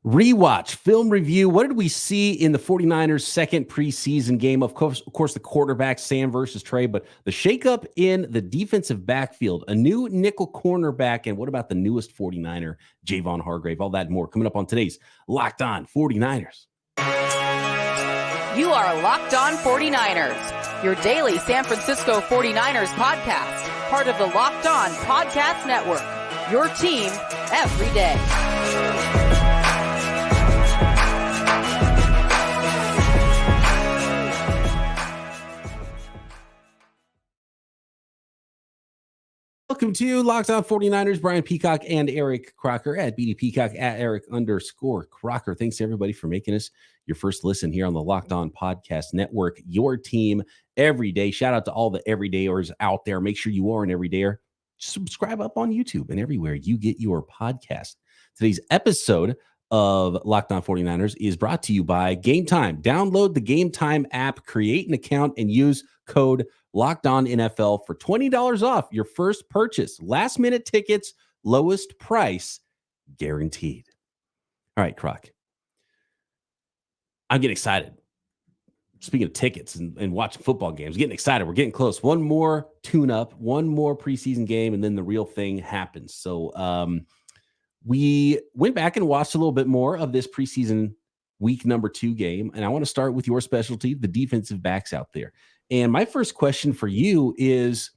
Rewatch, film review. What did we see in the 49ers' second preseason game? Of course, the quarterback, Sam versus Trey, but the shakeup in the defensive backfield, a new nickel cornerback, and what about the newest 49er, Javon Hargrave? All that and more coming up on today's Locked On 49ers. You are Locked On 49ers, your daily San Francisco 49ers podcast, part of the Locked On Podcast Network, your team every day. Welcome to Locked On 49ers. Brian Peacock and Eric Crocker at BD Peacock at Eric_Crocker. Thanks to everybody for making us your first listen here on the Locked On Podcast Network, your team every day. Shout out to all the everydayers out there. Make sure you are an everydayer. Subscribe up on YouTube and everywhere you get your podcast. Today's episode of Locked On 49ers is brought to you by Gametime. Download the Gametime app, create an account, and use code Locked On NFL for $20 off your first purchase. Last minute tickets, lowest price guaranteed. All right, Croc. I'm getting excited. Speaking of tickets and watching football games, getting excited. We're getting close. One more tune-up, one more preseason game, and then the real thing happens. So we went back and watched a little bit more of this preseason week number 2 game, and I want to start with your specialty, the defensive backs out there. And my first question for you is,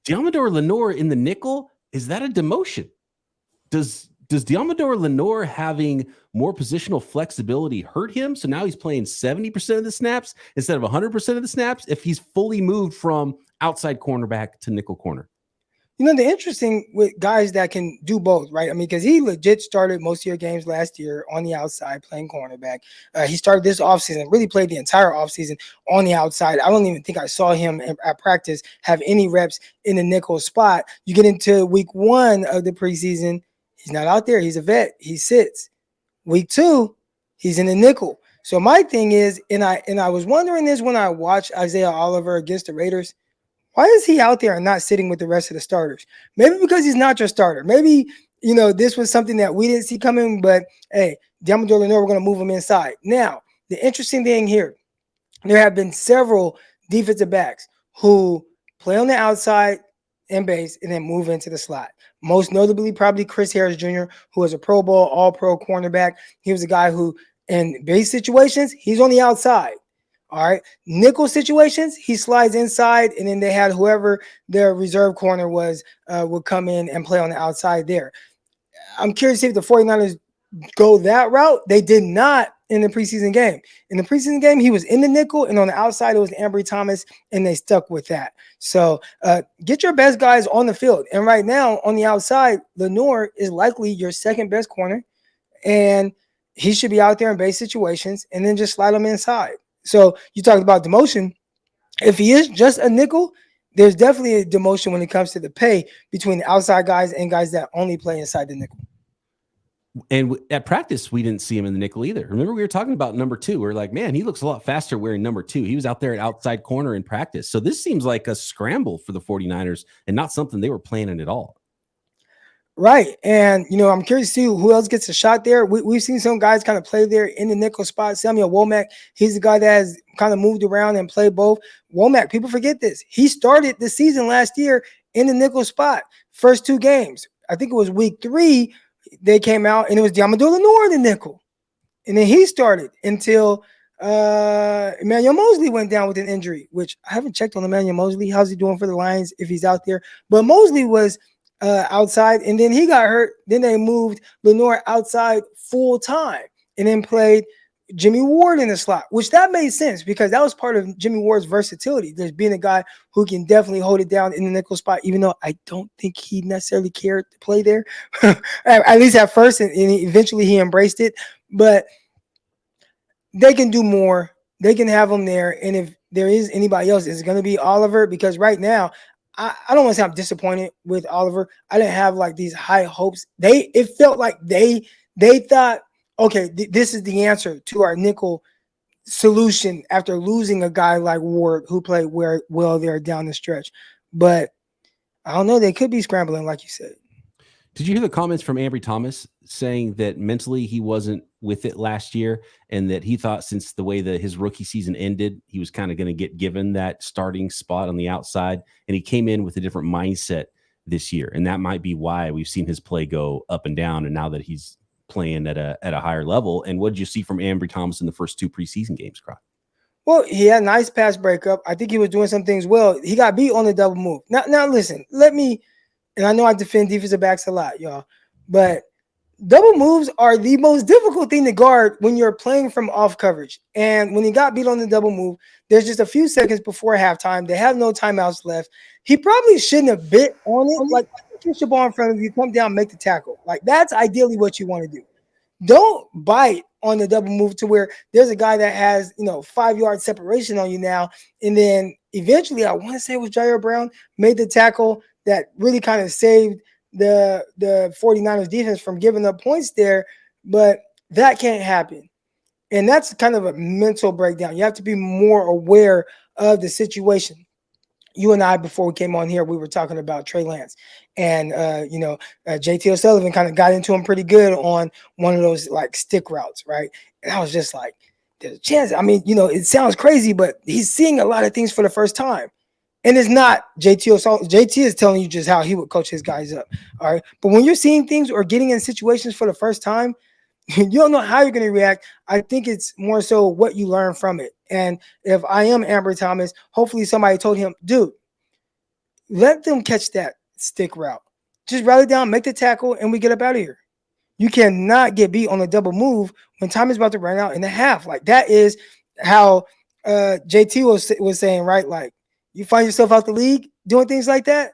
Deommodore Lenoir in the nickel, is that a demotion? Does Deommodore Lenoir having more positional flexibility hurt him? So now he's playing 70% of the snaps instead of 100% of the snaps if he's fully moved from outside cornerback to nickel corner? You know, the interesting with guys that can do both, right? I mean, because he legit started most of your games last year on the outside playing cornerback. He started this offseason, really played the entire offseason on the outside. I don't even think I saw him at practice have any reps in the nickel spot. You get into week 1 of the preseason, he's not out there. He's a vet. He sits. Week 2, he's in the nickel. So my thing is, and I was wondering this when I watched Isiah Oliver against the Raiders. Why is he out there and not sitting with the rest of the starters? Maybe because he's not your starter. Maybe, you know, this was something that we didn't see coming, but hey, Deommodore Lenoir, we're going to move him inside. Now, the interesting thing here, there have been several defensive backs who play on the outside and base and then move into the slot. Most notably, probably Chris Harris Jr., who was a Pro Bowl, all-pro cornerback. He was a guy who, in base situations, he's on the outside. All right. Nickel situations, he slides inside, and then they had whoever their reserve corner was would come in and play on the outside there. I'm curious if the 49ers go that route. They did not in the preseason game. In the preseason game, he was in the nickel, and on the outside, it was Ambry Thomas, and they stuck with that. So get your best guys on the field. And right now, on the outside, Lenoir is likely your second best corner, and he should be out there in base situations, and then just slide him inside. So you talked about demotion. If he is just a nickel, there's definitely a demotion when it comes to the pay between the outside guys and guys that only play inside the nickel. And at practice, we didn't see him in the nickel either. Remember, we were talking about number 2. We are like, man, he looks a lot faster wearing number 2. He was out there at outside corner in practice. So this seems like a scramble for the 49ers and not something they were planning at all. Right. And, you know, I'm curious to see who else gets a shot there. We've seen some guys kind of play there in the nickel spot. Samuel Womack, he's the guy that has kind of moved around and played both. Womack, people forget this. He started the season last year in the nickel spot. First 2 games. I think it was week 3, they came out, and it was Deommodore Lenoir in the nickel. And then he started until Emmanuel Mosley went down with an injury, which I haven't checked on Emmanuel Mosley. How's he doing for the Lions if he's out there? But Mosley was outside, and then he got hurt. Then they moved Lenoir outside full time and then played Jimmy Ward in the slot, which that made sense because that was part of Jimmy Ward's versatility. There's being a guy who can definitely hold it down in the nickel spot, even though I don't think he necessarily cared to play there, at least at first, and eventually he embraced it. But they can do more. They can have him there, and if there is anybody else, it's going to be Oliver, because right now, I don't want to say I'm disappointed with Oliver. I didn't have like these high hopes. It felt like they thought, okay, this is the answer to our nickel solution after losing a guy like Ward who played well there down the stretch. But I don't know. They could be scrambling, like you said. Did you hear the comments from Ambry Thomas saying that mentally he wasn't with it last year and that he thought since the way that his rookie season ended, he was kind of going to get given that starting spot on the outside, and he came in with a different mindset this year, and that might be why we've seen his play go up and down, and now that he's playing at a higher level. And what did you see from Ambry Thomas in the first 2 preseason games, Croc? Well, he had a nice pass breakup. I think he was doing some things well. He got beat on the double move. Now listen, and I know I defend defensive backs a lot, y'all, but double moves are the most difficult thing to guard when you're playing from off coverage. And when he got beat on the double move, there's just a few seconds before halftime. They have no timeouts left. He probably shouldn't have bit on it. Like, push the ball in front of you, come down, make the tackle. Like, that's ideally what you want to do. Don't bite on the double move to where there's a guy that has, 5-yard separation on you now. And then eventually, I want to say it was Jair Brown, made the tackle that really kind of saved the 49ers defense from giving up points there. But that can't happen. And that's kind of a mental breakdown. You have to be more aware of the situation. You and I, before we came on here, we were talking about Trey Lance. And, JT O'Sullivan kind of got into him pretty good on one of those, like, stick routes, right? And I was just like, there's a chance. I mean, it sounds crazy, but he's seeing a lot of things for the first time. And it's not JT O'Sullivan. JT is telling you just how he would coach his guys up, all right? But when you're seeing things or getting in situations for the first time, you don't know how you're going to react. I think it's more so what you learn from it. And if I am Ambry Thomas, hopefully somebody told him, dude, let them catch that stick route. Just rally down, make the tackle, and we get up out of here. You cannot get beat on a double move when time is about to run out in the half. Like, that is how JT was saying, right? Like, you find yourself out the league doing things like that.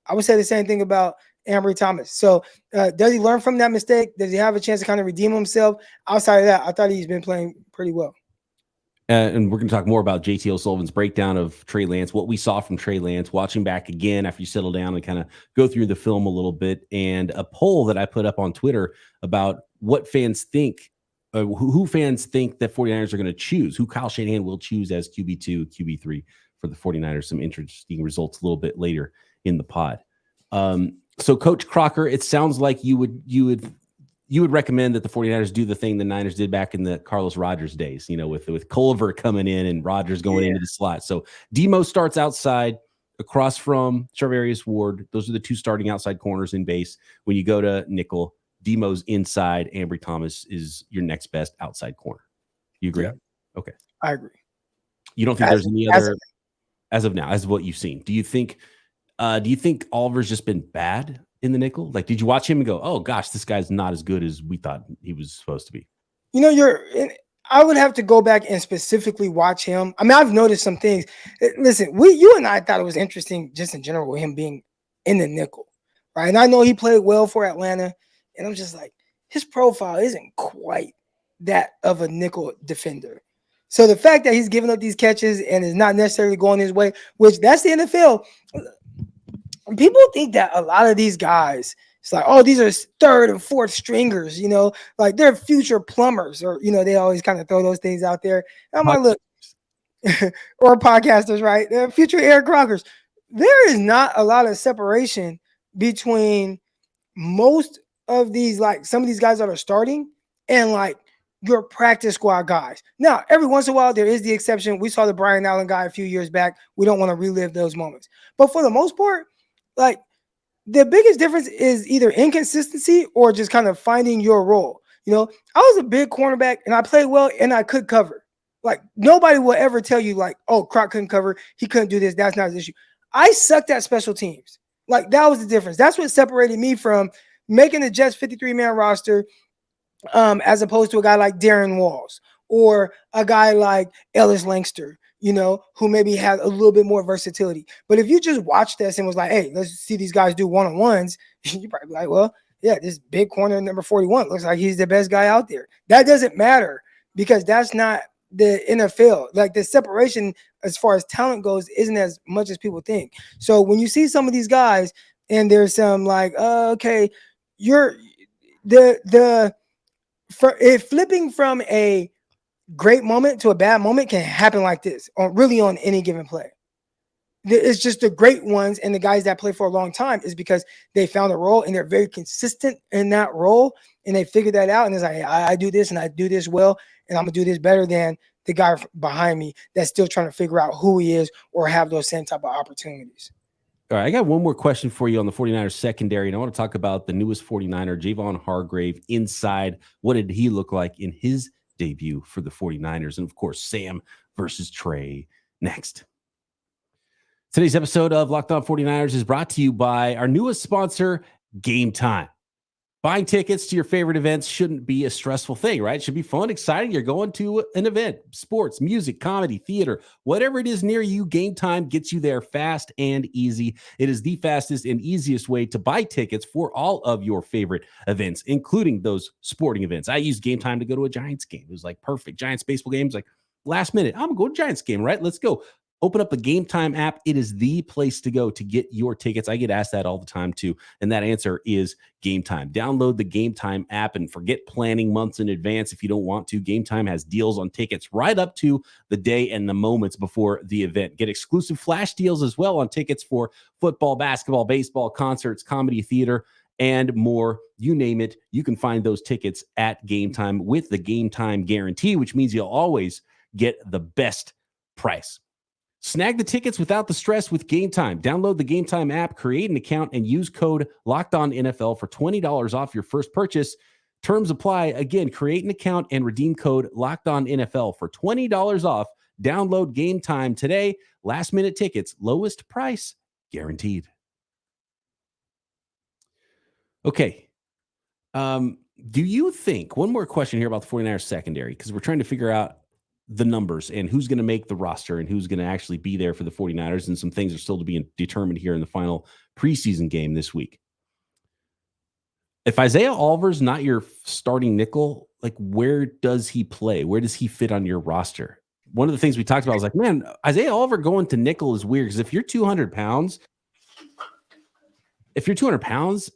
I would say the same thing about Ambry Thomas. So does he learn from that mistake? Does he have a chance to kind of redeem himself? Outside of that, I thought he's been playing pretty well. And we're going to talk more about JT O'Sullivan's breakdown of Trey Lance, what we saw from Trey Lance, watching back again after you settle down and kind of go through the film a little bit, and a poll that I put up on Twitter about what fans think, who fans think that 49ers are going to choose, who Kyle Shanahan will choose as QB2, QB3 for the 49ers. Some interesting results a little bit later in the pod. So Coach Crocker, it sounds like you would recommend that the 49ers do the thing the Niners did back in the Carlos Rogers days, with Culver coming in and Rogers going into the slot. So Demo starts outside across from Charvarius Ward. Those are the 2 starting outside corners in base. When you go to nickel, Demo's inside. Ambry Thomas is your next best outside corner. You agree? Yeah. Okay. I agree. You don't think there's any other as of now, as of what you've seen? Do you think Oliver's just been bad in the nickel? Like, did you watch him and go, oh gosh, this guy's not as good as we thought he was supposed to be? I would have to go back and specifically watch him. I mean, I've noticed some things. Listen, you and I thought it was interesting just in general with him being in the nickel, right? And I know he played well for Atlanta, and I'm just like, his profile isn't quite that of a nickel defender. So the fact that he's giving up these catches and is not necessarily going his way, which that's the NFL. People think that a lot of these guys, it's like, oh, these are 3rd and 4th stringers, like they're future plumbers, or, they always kind of throw those things out there. And I'm like, look, or podcasters, right? They're future Eric Crockers. There is not a lot of separation between most of these, like some of these guys that are starting and like your practice squad guys. Now, every once in a while, there is the exception. We saw the Brian Allen guy a few years back. We don't want to relive those moments. But for the most part, like, the biggest difference is either inconsistency or just kind of finding your role. I was a big cornerback and I played well and I could cover. Like, nobody will ever tell you, like, oh, Croc couldn't cover. He couldn't do this. That's not his issue. I sucked at special teams. Like, that was the difference. That's what separated me from making the Jets 53-man roster, as opposed to a guy like Darren Walls or a guy like Ellis Langston, who maybe had a little bit more versatility. But if you just watched us and was like, hey, let's see these guys do one-on-ones, you probably be like, well, yeah, this big corner number 41 looks like he's the best guy out there. That doesn't matter because that's not the NFL. Like, the separation as far as talent goes isn't as much as people think. So when you see some of these guys and there's some like, okay, you're flipping from a great moment to a bad moment can happen like this on any given play. it's just the great ones and the guys that play for a long time is because they found a role and they're very consistent in that role and they figured that out. And it's like, I do this and I do this well, and I'm gonna do this better than the guy behind me that's still trying to figure out who he is or have those same type of opportunities. All right, I got one more question for you on the 49ers secondary, and I want to talk about the newest 49er, Javon Hargrave, inside. What did he look like in his debut for the 49ers? And, of course, Sam versus Trey next. Today's episode of Locked On 49ers is brought to you by our newest sponsor, Gametime. Buying tickets to your favorite events shouldn't be a stressful thing, right? It should be fun, exciting. You're going to an event, sports, music, comedy, theater, whatever it is near you, Gametime gets you there fast and easy. It is the fastest and easiest way to buy tickets for all of your favorite events, including those sporting events. I used Gametime to go to a Giants game. It was like perfect. Giants baseball games, like last minute. I'm going to Giants game, right? Let's go. Open up the Gametime app. It is the place to go to get your tickets. I get asked that all the time too, and that answer is Gametime. Download the Gametime app and forget planning months in advance if you don't want to. Gametime has deals on tickets right up to the day and the moments before the event. Get exclusive flash deals as well on tickets for football, basketball, baseball, concerts, comedy, theater, and more. You name it, you can find those tickets at Gametime with the Gametime guarantee, which means you'll always get the best price. Snag the tickets without the stress with Gametime. Download the Gametime app, create an account, and use code LOCKEDONNFL for $20 off your first purchase. Terms apply. Again, create an account and redeem code LOCKEDONNFL for $20 off. Download Gametime today. Last minute tickets, lowest price guaranteed. Okay. Do you think, one more question here about the 49ers secondary, because we're trying to figure out the numbers and who's going to make the roster and who's going to actually be there for the 49ers. And some things are still to be determined here in the final preseason game this week. If Isiah Oliver's not your starting nickel, like where does he play? Where does he fit on your roster? One of the things we talked about was like, man, Isiah Oliver going to nickel is weird because if you're 200 pounds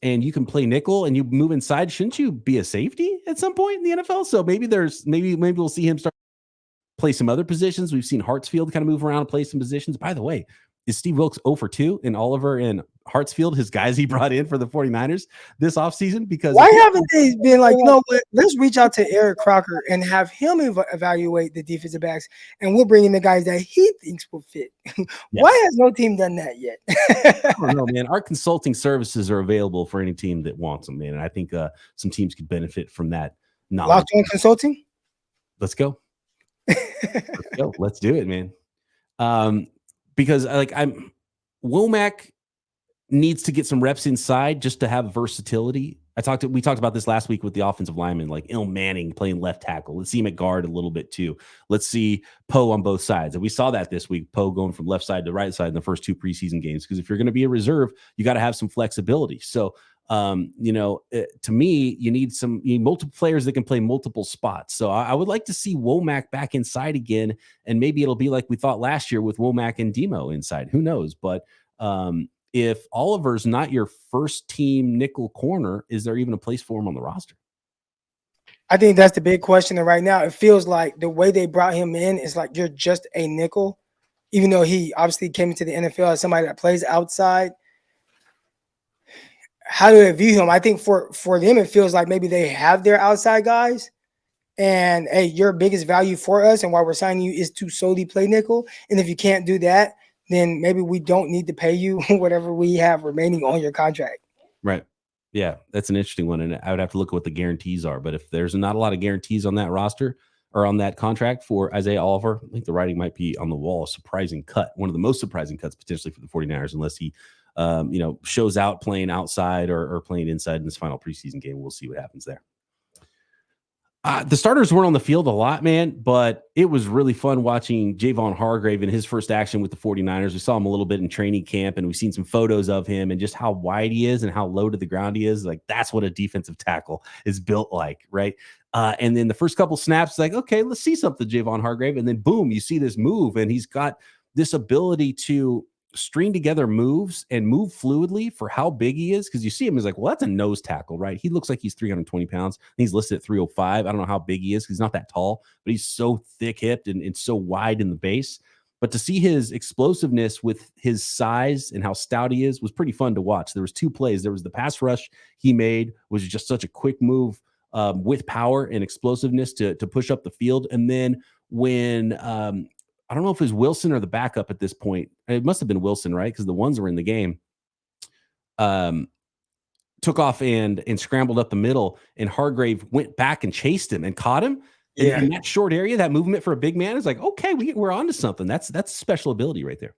and you can play nickel and you move inside, shouldn't you be a safety at some point in the NFL? So maybe we'll see him start play some other positions. We've seen Hartsfield kind of move around and play some positions. By the way, is Steve Wilks 0 for 2 in Oliver and Hartsfield, his guys he brought in for the 49ers this offseason? Because why haven't they been like, you know what, let's reach out to Eric Crocker and have him evaluate the defensive backs, and we'll bring in the guys that he thinks will fit. Yes. Why has no team done that yet? I don't know, man. Our consulting services are available for any team that wants them, man. And I think some teams could benefit from that knowledge. Locked On Consulting? Let's go. Let's do it, man. Because Womack needs to get some reps inside just to have versatility. We talked about this last week with the offensive lineman, like Il Manning playing left tackle. Let's see him at guard a little bit too. Let's see Poe on both sides. And we saw that this week, Poe going from left side to right side in the first two preseason games. Because if you're going to be a reserve, you got to have some flexibility. So to me, you need multiple players that can play multiple spots. So I would like to see Womack back inside again, and maybe it'll be like we thought last year with Womack and Demo inside. Who knows? But if Oliver's not your first team nickel corner, is there even a place for him on the roster? I think that's the big question. And right now, it feels like the way they brought him in is like you're just a nickel, even though he obviously came into the NFL as somebody that plays outside. How do they view him? I think for them, it feels like maybe they have their outside guys and, hey, your biggest value for us and why we're signing you is to solely play nickel. And if you can't do that, then maybe we don't need to pay you whatever we have remaining on your contract. Right. Yeah, that's an interesting one. And I would have to look at what the guarantees are. But if there's not a lot of guarantees on that roster or on that contract for Isiah Oliver, I think the writing might be on the wall. A surprising cut, one of the most surprising cuts potentially for the 49ers, unless he shows out playing outside or playing inside in this final preseason game. We'll see what happens there. The starters weren't on the field a lot, man, but it was really fun watching Javon Hargrave in his first action with the 49ers. We saw him a little bit in training camp, and we've seen some photos of him and just how wide he is and how low to the ground he is. Like, that's what a defensive tackle is built like, right? And then the first couple snaps, like, okay, let's see something, Javon Hargrave. And then boom, you see this move, and he's got this ability to string together moves and move fluidly for how big he is. Because you see him as like, well, that's a nose tackle, right? He looks like he's 320 pounds. And he's listed at 305. I don't know how big he is because he's not that tall, but he's so thick-hipped and so wide in the base. but to see his explosiveness with his size and how stout he is was pretty fun to watch. There was 2 plays. There was the pass rush he made, was just such a quick move with power and explosiveness to push up the field. And then when I don't know if it was Wilson or the backup at this point, it must have been Wilson, right? Because the ones were in the game. Took off and scrambled up the middle, and Hargrave went back and chased him and caught him. Yeah. In that short area, that movement for a big man is like, okay, we're onto something. That's special ability right there.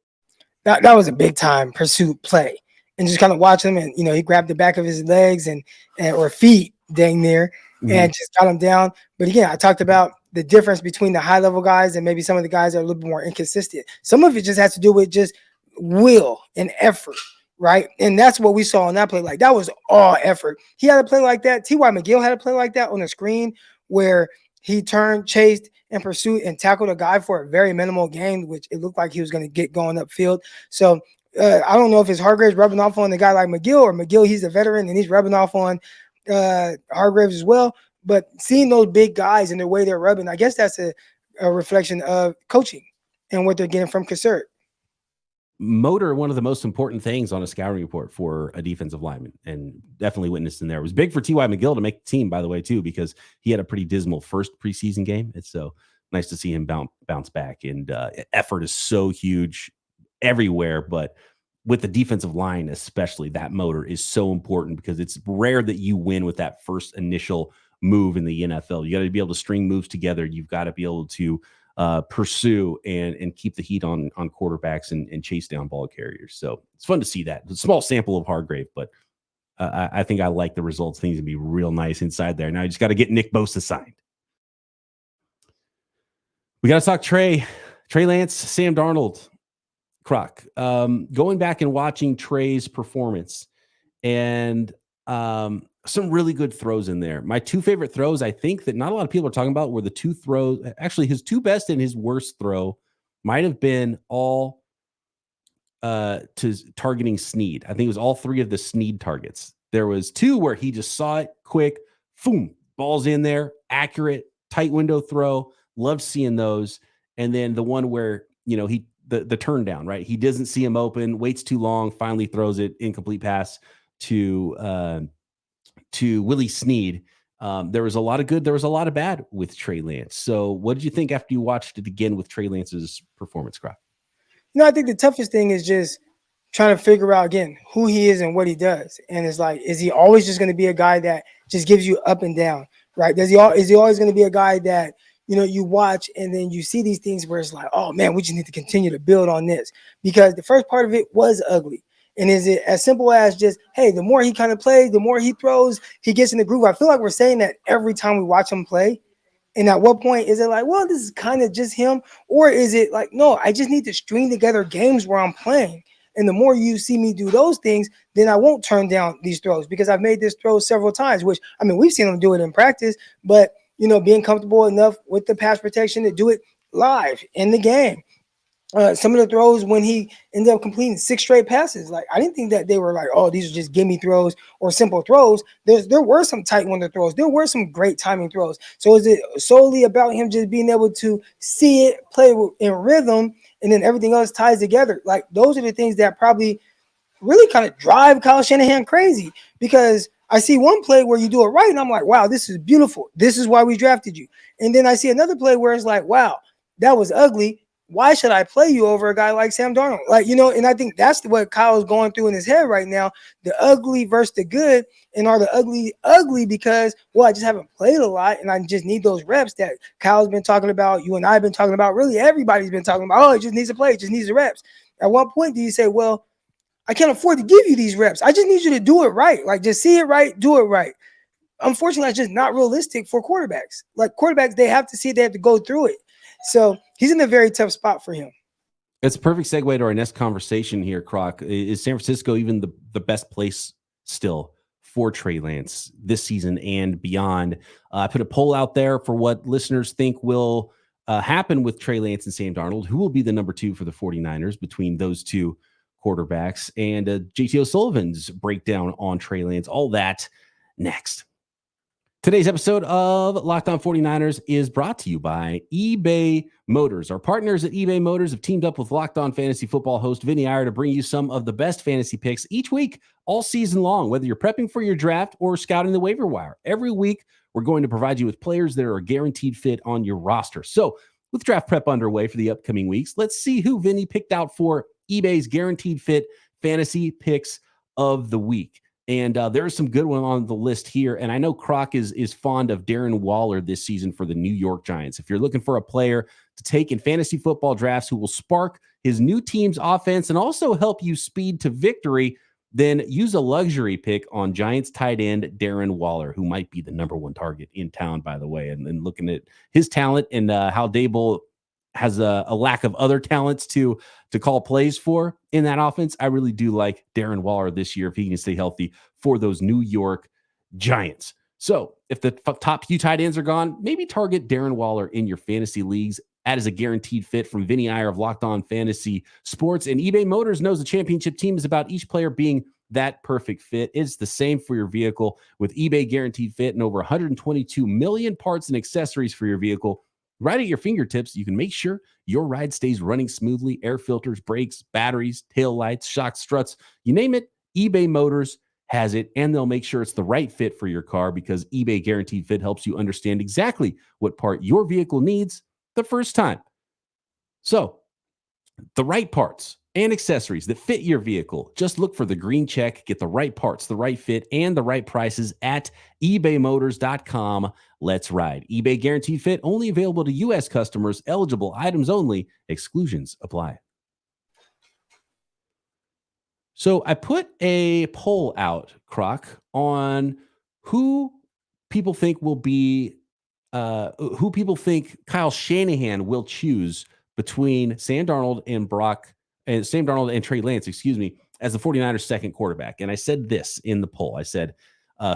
That was a big time pursuit play, and just kind of watch him, and he grabbed the back of his legs and or feet dang near, and just got him down. But again, I talked about the difference between the high level guys and maybe some of the guys that are a little bit more inconsistent. Some of it just has to do with just will and effort. Right. And that's what we saw on that play. Like, that was all effort. He had a play like that. T.Y. McGill had a play like that on the screen where he turned, chased, and pursued and tackled a guy for a very minimal gain, which it looked like he was going to get going upfield. So I don't know if it's Hargrave's rubbing off on the guy like McGill, or McGill, he's a veteran and he's rubbing off on Hargraves as well. But seeing those big guys and the way they're rubbing, I guess that's a reflection of coaching and what they're getting from Cassert. Motor, one of the most important things on a scouting report for a defensive lineman, and definitely witnessed in there. It was big for T.Y. McGill to make the team, by the way, too, because he had a pretty dismal first preseason game. It's so nice to see him bounce back. And effort is so huge everywhere, but with the defensive line especially, that motor is so important because it's rare that you win with that first initial move in the NFL. You got to be able to string moves together. You've got to be able to pursue and keep the heat on quarterbacks and chase down ball carriers. So it's fun to see that. It's a small sample of Hargrave, but I think I like the results. Things can be real nice inside there. Now you just got to get Nick Bosa signed. We got to talk Trey Lance, Sam Darnold, Croc. Going back and watching Trey's performance, and some really good throws in there. My 2 favorite throws, I think, that not a lot of people are talking about, were the 2 throws. Actually, his 2 best and his worst throw might have been all to targeting Snead. I think it was all 3 of the Snead targets. There was 2 where he just saw it quick, boom, ball's in there, accurate, tight window throw. Loved seeing those. And then the one where, the turn down, right? He doesn't see him open, waits too long, finally throws it, incomplete pass to Willie Snead. There was a lot of good. There was a lot of bad with Trey Lance. So what did you think after you watched it again with Trey Lance's performance, Croc? I think the toughest thing is just trying to figure out, again, who he is and what he does. And it's like, is he always just going to be a guy that just gives you up and down, right? Is he always going to be a guy that, you watch and then you see these things where it's like, oh, man, we just need to continue to build on this? Because the first part of it was ugly. And is it as simple as just, hey, the more he kind of plays, the more he throws, he gets in the groove? I feel like we're saying that every time we watch him play. And at what point is it like, well, this is kind of just him? Or is it like, no, I just need to string together games where I'm playing. And the more you see me do those things, then I won't turn down these throws, because I've made this throw several times, which, I mean, we've seen him do it in practice, but, being comfortable enough with the pass protection to do it live in the game. Some of the throws when he ended up completing 6 straight passes, like, I didn't think that they were like, oh, these are just gimme throws or simple throws. There were some tight window throws. There were some great timing throws. So is it solely about him just being able to see it, play in rhythm, and then everything else ties together? Like, those are the things that probably really kind of drive Kyle Shanahan crazy, because I see one play where you do it right, and I'm like, wow, this is beautiful. This is why we drafted you. And then I see another play where it's like, wow, that was ugly. Why should I play you over a guy like Sam Darnold? Like, and I think that's what Kyle's going through in his head right now, the ugly versus the good. And are the ugly because, well, I just haven't played a lot and I just need those reps that Kyle's been talking about, you and I have been talking about, really everybody's been talking about, oh, he just needs to play, just needs the reps. At what point do you say, well, I can't afford to give you these reps. I just need you to do it right. Like, just see it right, do it right. Unfortunately, it's just not realistic for quarterbacks. Like, quarterbacks, they have to see it, they have to go through it. So he's in a very tough spot for him. It's a perfect segue to our next conversation here, Croc. Is San Francisco even the best place still for Trey Lance this season and beyond? I put a poll out there for what listeners think will happen with Trey Lance and Sam Darnold. Who will be the number 2 for the 49ers between those 2 quarterbacks? And JT O'Sullivan's breakdown on Trey Lance. All that next. Today's episode of Locked On 49ers is brought to you by eBay Motors. Our partners at eBay Motors have teamed up with Locked On Fantasy Football host Vinny Iyer to bring you some of the best fantasy picks each week, all season long, whether you're prepping for your draft or scouting the waiver wire. Every week, we're going to provide you with players that are a guaranteed fit on your roster. So with draft prep underway for the upcoming weeks, let's see who Vinny picked out for eBay's guaranteed fit fantasy picks of the week. And there are some good ones on the list here. And I know Croc is fond of Darren Waller this season for the New York Giants. If you're looking for a player to take in fantasy football drafts who will spark his new team's offense and also help you speed to victory, then use a luxury pick on Giants tight end Darren Waller, who might be the number one target in town, by the way. And then looking at his talent and how Dable has a lack of other talents to call plays for in that offense, I really do like Darren Waller this year if he can stay healthy for those New York Giants. So if the top few tight ends are gone, maybe target Darren Waller in your fantasy leagues. That is a guaranteed fit from Vinny Iyer of Locked On Fantasy Sports. And eBay Motors knows the championship team is about each player being that perfect fit. It's the same for your vehicle with eBay Guaranteed Fit and over 122 million parts and accessories for your vehicle. Right at your fingertips, you can make sure your ride stays running smoothly. Air filters, brakes, batteries, tail lights, shock struts, you name it, eBay Motors has it, and they'll make sure it's the right fit for your car because eBay Guaranteed Fit helps you understand exactly what part your vehicle needs the first time. So, the right parts and accessories that fit your vehicle. Just look for the green check, get the right parts, the right fit, and the right prices at ebaymotors.com. Let's ride. eBay Guaranteed Fit only available to U.S. customers, eligible items only, exclusions apply. So I put a poll out, Croc, on who people think will be, who people think Kyle Shanahan will choose between Sam Darnold and Trey Lance, as the 49ers second quarterback. And I said this in the poll. I said,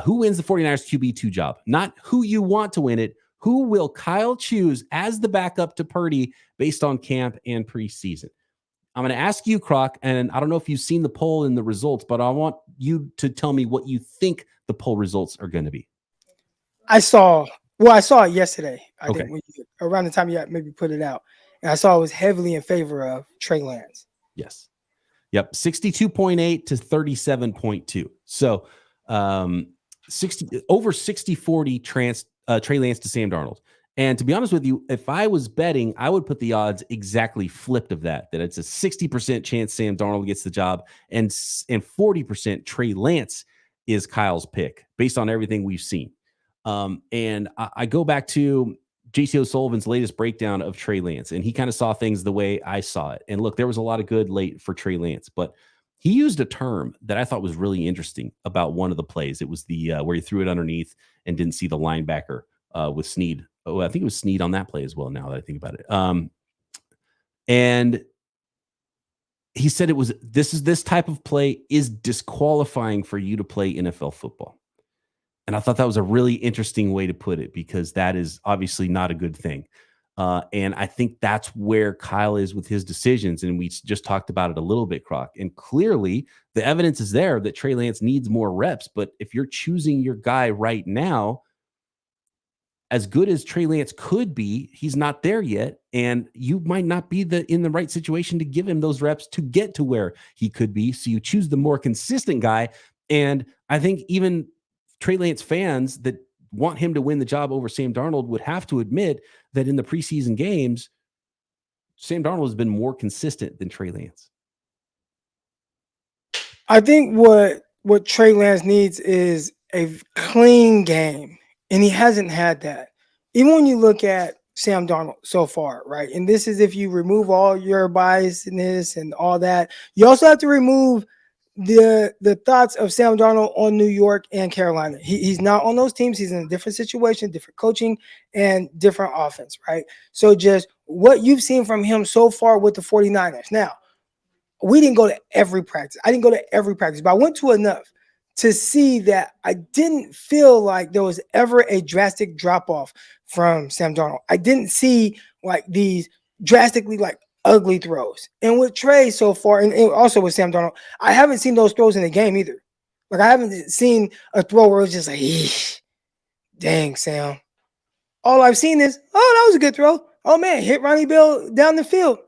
who wins the 49ers QB2 job? Not who you want to win it. Who will Kyle choose as the backup to Purdy based on camp and preseason? I'm going to ask you, Croc, and I don't know if you've seen the poll and the results, but I want you to tell me what you think the poll results are going to be. I saw it yesterday. I think around the time you maybe put it out. And I saw it was heavily in favor of Trey Lance. Yes. Yep. 62.8 to 37.2. So 60-40 Trey Lance to Sam Darnold. And to be honest with you, if I was betting, I would put the odds exactly flipped of that it's a 60% chance Sam Darnold gets the job and 40% Trey Lance is Kyle's pick based on everything we've seen. And I go back to JC O'Sullivan's latest breakdown of Trey Lance, and he kind of saw things the way I saw it. And look, there was a lot of good late for Trey Lance, but he used a term that I thought was really interesting about one of the plays. It was the where he threw it underneath and didn't see the linebacker with Snead. Oh, I think it was Snead on that play as well, now that I think about it. And he said this type of play is disqualifying for you to play NFL football. And I thought that was a really interesting way to put it because that is obviously not a good thing. And I think that's where Kyle is with his decisions. And we just talked about it a little bit, Croc. And clearly the evidence is there that Trey Lance needs more reps. But if you're choosing your guy right now, as good as Trey Lance could be, he's not there yet. And you might not be in the right situation to give him those reps to get to where he could be. So you choose the more consistent guy. And I think even Trey Lance fans that want him to win the job over Sam Darnold would have to admit that in the preseason games, Sam Darnold has been more consistent than Trey Lance. I think what Trey Lance needs is a clean game, and he hasn't had that. Even when you look at Sam Darnold so far, right? And this is if you remove all your biasness and all that. You also have to remove the thoughts of Sam Darnold on New York and Carolina. He's not on those teams. He's in a different situation, different coaching, and different offense, right? So just what you've seen from him so far with the 49ers. Now, we didn't go to every practice. I didn't go to every practice, but I went to enough to see that I didn't feel like there was ever a drastic drop-off from Sam Darnold. I didn't see like these drastically like ugly throws. And with Trey so far, and also with Sam Darnold, I haven't seen those throws in the game either. Like I haven't seen a throw where it's just like, eesh. Dang, Sam. All I've seen is, oh, that was a good throw. Oh, man, hit Ronnie Bell down the field.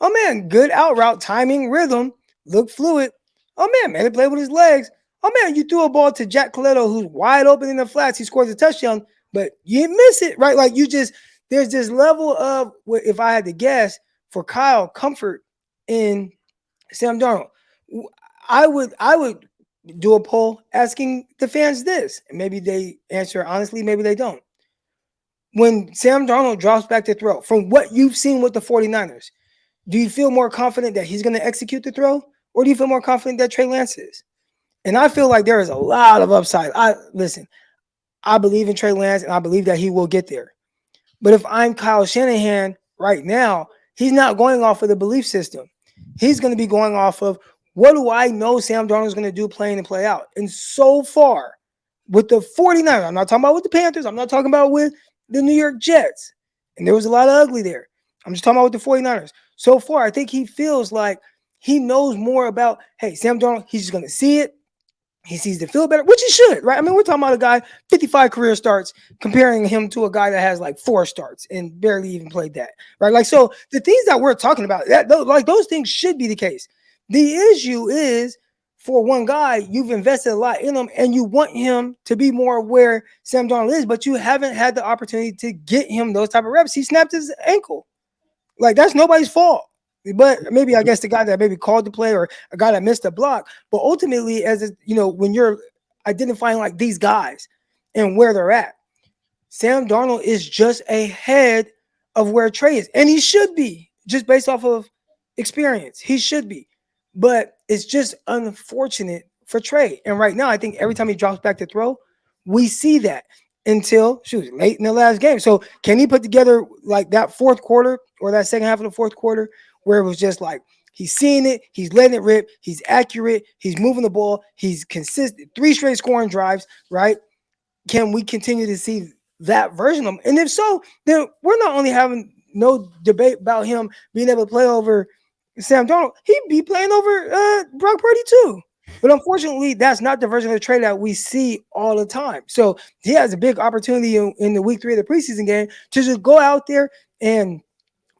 Oh, man, good out route, timing, rhythm, look fluid. Oh, man, made a play with his legs. Oh, man, you threw a ball to Jack Coletto, who's wide open in the flats. He scores a touchdown, but you didn't miss it, right? Like, there's this level of, if I had to guess, for Kyle, comfort in Sam Darnold. I would do a poll asking the fans this, and maybe they answer honestly, maybe they don't. When Sam Darnold drops back to throw, from what you've seen with the 49ers, do you feel more confident that he's going to execute the throw, or do you feel more confident that Trey Lance is? And I feel like there is a lot of upside. I believe in Trey Lance, and I believe that he will get there. But if I'm Kyle Shanahan right now, he's not going off of the belief system. He's going to be going off of, what do I know Sam Darnold is going to do playing and play out? And so far, with the 49ers, I'm not talking about with the Panthers. I'm not talking about with the New York Jets. And there was a lot of ugly there. I'm just talking about with the 49ers. So far, I think he feels like he knows more about, hey, Sam Darnold, he's just going to see it. He sees the field better, which he should, right? I mean, we're talking about a guy, 55 career starts, comparing him to a guy that has like 4 starts and barely even played that, right? Like, so the things that we're talking about, those things should be the case. The issue is, for one guy, you've invested a lot in him and you want him to be more where Sam Darnold is, but you haven't had the opportunity to get him those type of reps. He snapped his ankle. Like, that's nobody's fault. But maybe, I guess, the guy that maybe called the play or a guy that missed a block. But ultimately, when you're identifying like these guys and where they're at, Sam Darnold is just ahead of where Trey is. And he should be, just based off of experience. He should be. But it's just unfortunate for Trey. And right now, I think every time he drops back to throw, we see that until late in the last game. So can he put together like that fourth quarter or that second half of the fourth quarter where it was just like he's seeing it, he's letting it rip, he's accurate, he's moving the ball, he's consistent, 3 straight scoring drives, right? Can we continue to see that version of him? And if so, then we're not only having no debate about him being able to play over Sam Darnold, he'd be playing over Brock Purdy too. But unfortunately, that's not the version of the Trey that we see all the time. So he has a big opportunity in the week 3 of the preseason game to just go out there, and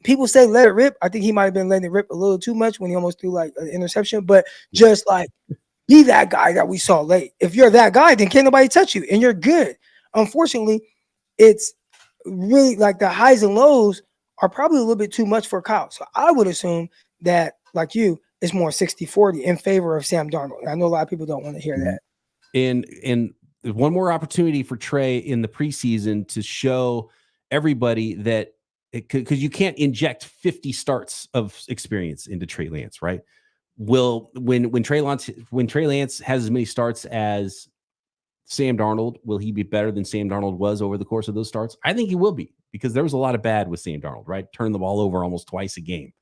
people say let it rip. I think he might have been letting it rip a little too much when he almost threw like an interception, but just like be that guy that we saw late. If you're that guy, then can't nobody touch you and you're good. Unfortunately, it's really like the highs and lows are probably a little bit too much for Kyle. So I would assume that, like you, it's more 60-40 in favor of Sam Darnold. I know a lot of people don't want to hear that. And one more opportunity for Trey in the preseason to show everybody that because you can't inject 50 starts of experience into Trey Lance, right? When Trey Lance has as many starts as Sam Darnold, will he be better than Sam Darnold was over the course of those starts? I think he will be, because there was a lot of bad with Sam Darnold, right? Turn the ball over almost twice a game.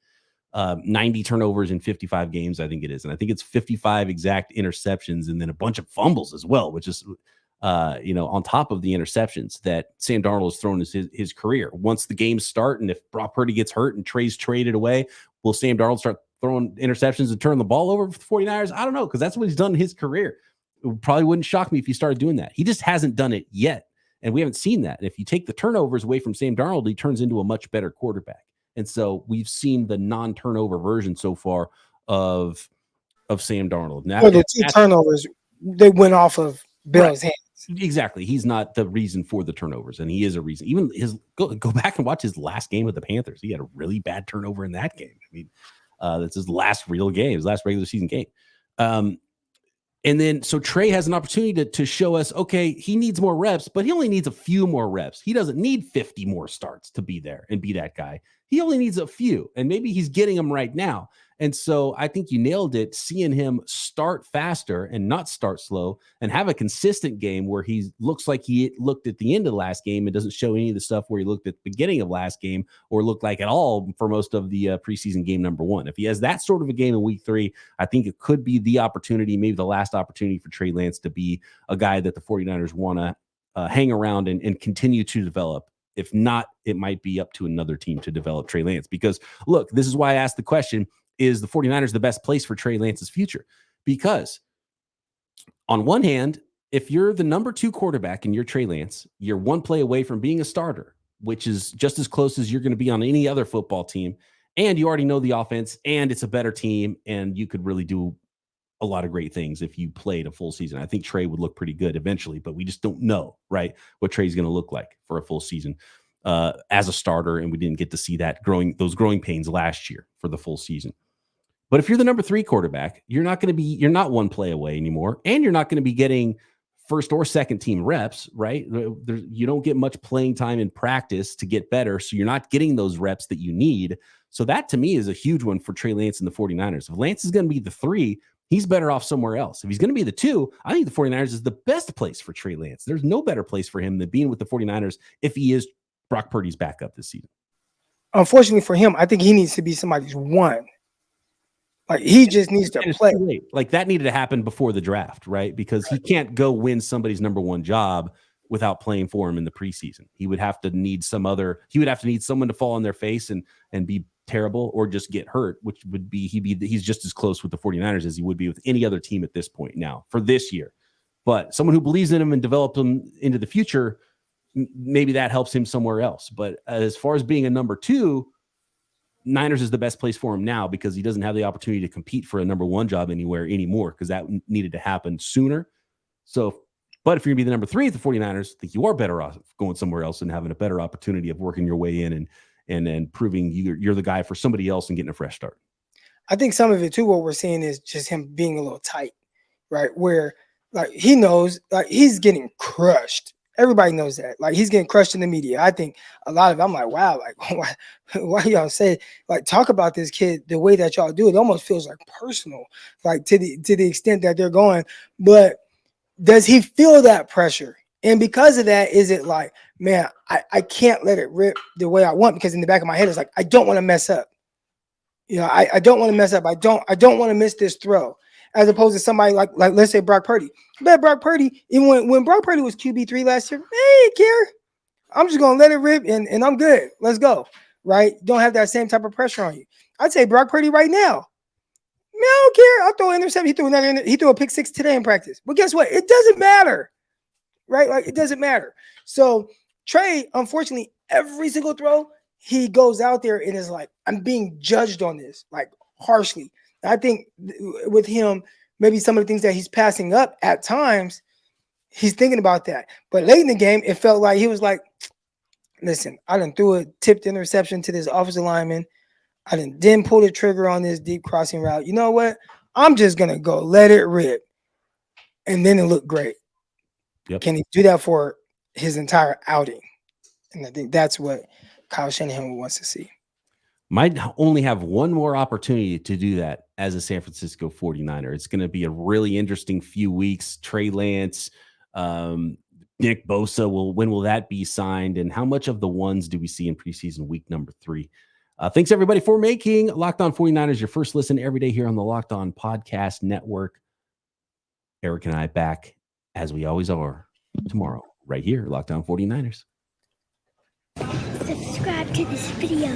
90 turnovers in 55 games, I think it is. And I think it's 55 exact interceptions and then a bunch of fumbles as well, which is, on top of the interceptions that Sam Darnold has thrown his career. Once the games start, and if Brock Purdy gets hurt and Trey's traded away, will Sam Darnold start throwing interceptions and turn the ball over for the 49ers? I don't know, because that's what he's done in his career. It probably wouldn't shock me if he started doing that. He just hasn't done it yet, and we haven't seen that. And if you take the turnovers away from Sam Darnold, he turns into a much better quarterback. And so we've seen the non-turnover version so far of Sam Darnold. Now, the 2 turnovers, they went off of Bill's hands. Exactly. He's not the reason for the turnovers, and he is a reason. Even go back and watch his last game with the Panthers. He had a really bad turnover in that game. I mean, that's his last real game, his last regular season game. And then so Trey has an opportunity to show us, okay, he needs more reps, but he only needs a few more reps. He doesn't need 50 more starts to be there and be that guy. He only needs a few, and maybe he's getting them right now. And so I think you nailed it, seeing him start faster and not start slow and have a consistent game where he looks like he looked at the end of the last game and doesn't show any of the stuff where he looked at the beginning of last game or looked like at all for most of the preseason game number 1. If he has that sort of a game in week 3, I think it could be the opportunity, maybe the last opportunity for Trey Lance to be a guy that the 49ers want to hang around and continue to develop. If not, it might be up to another team to develop Trey Lance. Because, look, this is why I asked the question, is the 49ers the best place for Trey Lance's future? Because on one hand, if you're the number 2 quarterback and you're Trey Lance, you're one play away from being a starter, which is just as close as you're going to be on any other football team. And you already know the offense, and it's a better team, and you could really do a lot of great things if you played a full season. I think Trey would look pretty good eventually, but we just don't know, right, what Trey's going to look like for a full season as a starter, and we didn't get to see those growing pains last year for the full season. But if you're the number 3 quarterback, you're not one play away anymore, and you're not going to be getting first or second team reps, right? You don't get much playing time in practice to get better, so you're not getting those reps that you need. So that, to me, is a huge one for Trey Lance and the 49ers. If Lance is going to be the 3, he's better off somewhere else. If he's going to be the 2, I think the 49ers is the best place for Trey Lance. There's no better place for him than being with the 49ers if he is Brock Purdy's backup this season. Unfortunately for him, I think he needs to be somebody's 1. Like, he just needs to play. Like, that needed to happen before the draft, right? Because he can't go win somebody's number 1 job without playing for him in the preseason. He would have to need someone to fall on their face and be terrible or just get hurt, which would be he's just as close with the 49ers as he would be with any other team at this point now for this year. But someone who believes in him and developed him into the future, maybe that helps him somewhere else. But as far as being a number 2, Niners is the best place for him now because he doesn't have the opportunity to compete for a number 1 job anywhere anymore because that needed to happen sooner. So, but if you're going to be the number 3 at the 49ers, I think you are better off going somewhere else and having a better opportunity of working your way in and proving you're the guy for somebody else and getting a fresh start. I think some of it too, what we're seeing is just him being a little tight, right? Where like he knows like he's getting crushed. Everybody knows that. Like he's getting crushed in the media. I think a lot of it, I'm like, wow, like why y'all say like talk about this kid the way that y'all do it? It almost feels like personal, like to the extent that they're going. But does he feel that pressure? And because of that, is it like, man, I can't let it rip the way I want because in the back of my head, it's like, I don't want to mess up. You know, I don't want to mess up. I don't want to miss this throw. As opposed to somebody like let's say Brock Purdy. But Brock Purdy, even when Brock Purdy was QB3 last year, hey, care. I'm just going to let it rip and I'm good. Let's go. Right? Don't have that same type of pressure on you. I'd say Brock Purdy right now. Man, I don't care. I'll throw an interception. He threw a pick 6 today in practice. But guess what? It doesn't matter. Right? Like, it doesn't matter. So, Trey, unfortunately, every single throw, he goes out there and is like, I'm being judged on this, like, harshly. I think with him, maybe some of the things that he's passing up at times, he's thinking about that. But late in the game, it felt like he was like, listen, I done threw a tipped interception to this offensive lineman. I didn't pull the trigger on this deep crossing route. You know what? I'm just going to go let it rip. And then it looked great. Yep. Can he do that for his entire outing? And I think that's what Kyle Shanahan wants to see. Might only have one more opportunity to do that as a San Francisco 49er. It's going to be a really interesting few weeks. Trey Lance, Nick Bosa, when will that be signed? And how much of the ones do we see in preseason week number 3? Thanks, everybody, for making Locked On 49ers your first listen every day here on the Locked On Podcast Network. Eric and I back, as we always are, tomorrow, right here, Locked On 49ers. Subscribe to this video.